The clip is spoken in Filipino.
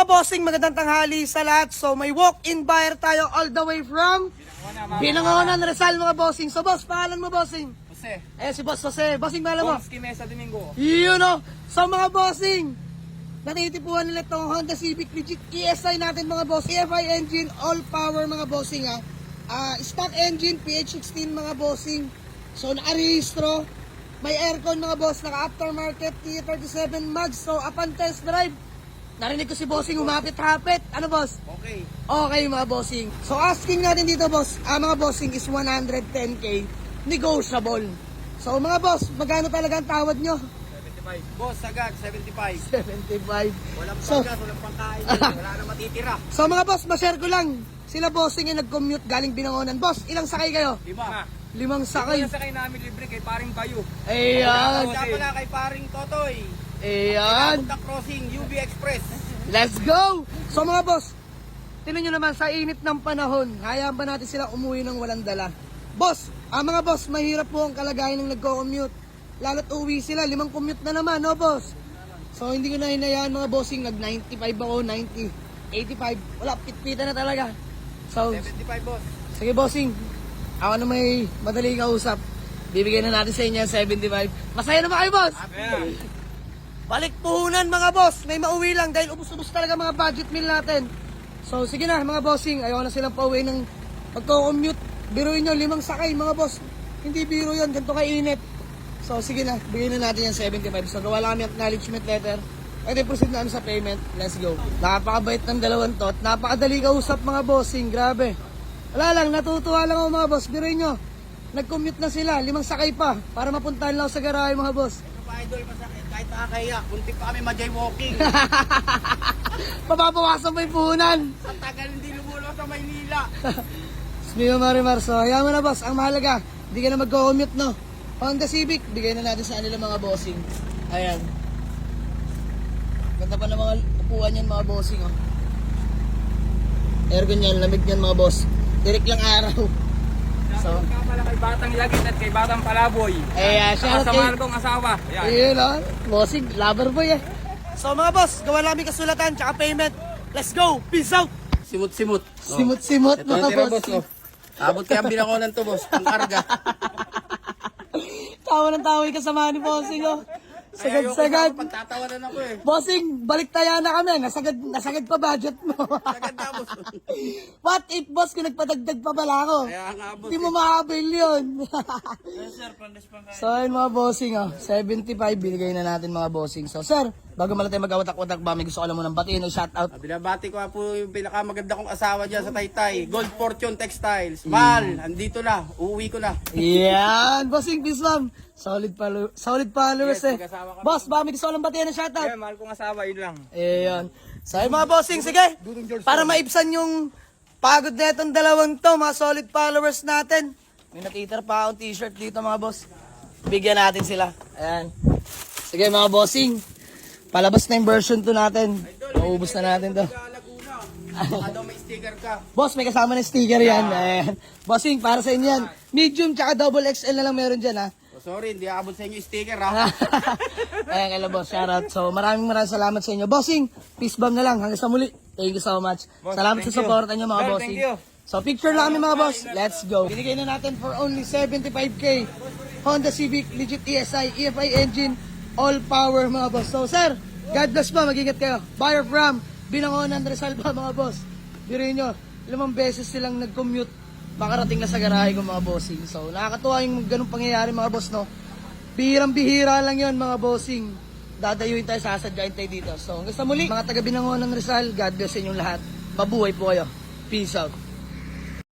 bossing, magandang tanghali sa lahat. So may walk-in buyer tayo all the way from Binangonan, Rizal mga bossing. So boss, pangalan mo bossing? Jose. Si Boss Jose. Bossing, pangalan mo? Tomski Mesa Domingo. Yun o. So mga bossing, natitipuan nila itong Honda Civic legit ESI natin mga boss. EFI engine, all power mga bossing ha. Stock engine, PH16 mga bossing. So nakarehistro. May aircon mga boss, naka-aftermarket T37 mags. So upon test drive, narinig ko si bossing humapit-hapit. Ano boss? Okay. Okay mga bossing. So asking natin dito boss, mga bossing is 110k, negotiable. So mga boss, magkano talaga ang tawad nyo? 75. Boss, sagad, 75. 75. Walang So- panggas, walang pangkain. Wala na matitira. So mga boss, ma-share ko lang. Sila bossing yung nag-commute galing Binangonan. Boss, ilang sakay kayo? 5. 5 Sakay. sakay. Sakay namin libre kay paring Bayo. Ayan. Kaya pala kay paring Totoy. Ayan. Punta crossing, UB Express. Let's go! So mga boss, tinan nyo naman sa init ng panahon, hayaan ba natin sila umuwi ng walang dala? Boss, mga boss, mahirap po ang kalagayan ng nagko-commute. Lalo't uwi sila, 5 commute na naman, no boss? So hindi ko na hinayaan mga bossing, nag-95 ako, 90, 85, wala, pitpita na talaga. So, 75 boss. sige bossing, ako na may madaling kausap. Bibigyan na natin sa inyo yung 75. Masaya na ba kayo boss? Ayan. Balik puhunan mga boss, may mauwi lang dahil ubus-ubus talaga mga budget meal natin. So sige na mga bossing, ayaw na silang pauwi ng magko-commute. Biruin nyo, 5 sakay mga boss. Hindi biro yun, ganito kainit. So sige na, bigyan na natin yung 75. So gawa lang kami acknowledgement letter. Pwede proceed na kami sa payment, let's go. Napakabait ng dalawang to at napakadali kausap mga bossing, grabe. Wala lang, natutuwa lang ako mga boss, biruin nyo. Nag-commute na sila, 5 sakay pa para mapuntahan lang ako sa garahe mga boss. Ito pa idol, masakit. Kahit nakakaya, kunti pa kami ma-jaywalking. Mababawasan pa yung puhunan. Sa tagal hindi lumulo sa Maynila. Smio Marimar, so ayan mo na boss, ang mahalaga, hindi ka na magko-commute no. Honda Civic, bigay na natin sa kanila mga bossing. Ayan. Ganda pa ng mga upuan yan mga bossing oh. Aircon yan, lamig yan mga boss. Tirik lang araw. So, Ka pala kay Batang Lagit at kay Batang Palaboy. shoutout Sa kay... kong asawa. Ayan. Ayun oh, bossing, lover boy eh. So mga boss, gawa namin kasulatan tsaka payment. Let's go, peace out! Simut-simut. Simut-simut Ito mga yung tira, boss. bossing. Abot kaya ang Binangonan to, boss. Ang karga. Tawa ng tawa yung kasama ni bossing oh. Sagad-sagad. Pagtatawanan ako eh. Bossing, balik tayo na kami. Nasagad pa budget mo. Sagad na, boss. What if, boss, kung nagpadagdag pa pala ako? Kaya nga, boss. Hindi mo makabil yun. Sir, pandas pa So, yun mga bossing, 75 binigay na natin mga bossing. So, sir, bago mala tayo mag-awatak-watak ba, may gusto ko lang munang batiin o shoutout. Binabati ko nga po yung pinakamaganda kong asawa dyan sa Taytay. Gold Fortune Textiles. Mahal, andito na. Uuwi ko na. Yan, bossing, peace ma'am. Solid followers Yes, eh. magkasama kami. Boss, baka may gusto ko lang batiin o shoutout. Kaya mahal kong asawa, yun lang. Ayan. So, yun mga bossing, sige. Para maibsan yung pagod na itong dalawang to, mga solid followers natin. May nakita pa akong t-shirt dito mga boss. Bigyan natin sila. Ayan. Sige mga bossing. Palabas na yung version 2 natin. Maubos na natin to. Sa Laguna. Baka daw may sticker ka. Boss, may kasama na sticker yan. Ayan. Bossing, para sa inyo yan. Medium tsaka double XL na lang meron dyan ha. Oh, sorry, hindi abot sa inyo yung sticker ha. Ayan kayo boss, shoutout. So maraming salamat sa inyo. Bossing, peace bomb na lang. Hanggang sa muli. Thank you so much. Boss, Salamat thank sa you. suporta nyo mga Sir, bossing. thank you. So picture lang kami mga boss. Let's go. Binigay na natin for only 75k. Honda Civic, legit ESI, EFI engine, all power mga boss. So sir, God bless po. Mag-ingat kayo. Buyer from Binangonan, Rizal pa mga boss. Biruin nyo, 5 beses silang nag-commute. Makarating na sa garahe ko mga bossing. So nakakatuwa yung ganung pangyayari mga boss no. Bihirang-bihira lang yon mga bossing. Dadayuin tayo, sasadyain tayo dito. So hanggang sa muli, mga taga Binangonan, Rizal, God bless sa inyong lahat. Mabuhay po kayo. Peace out.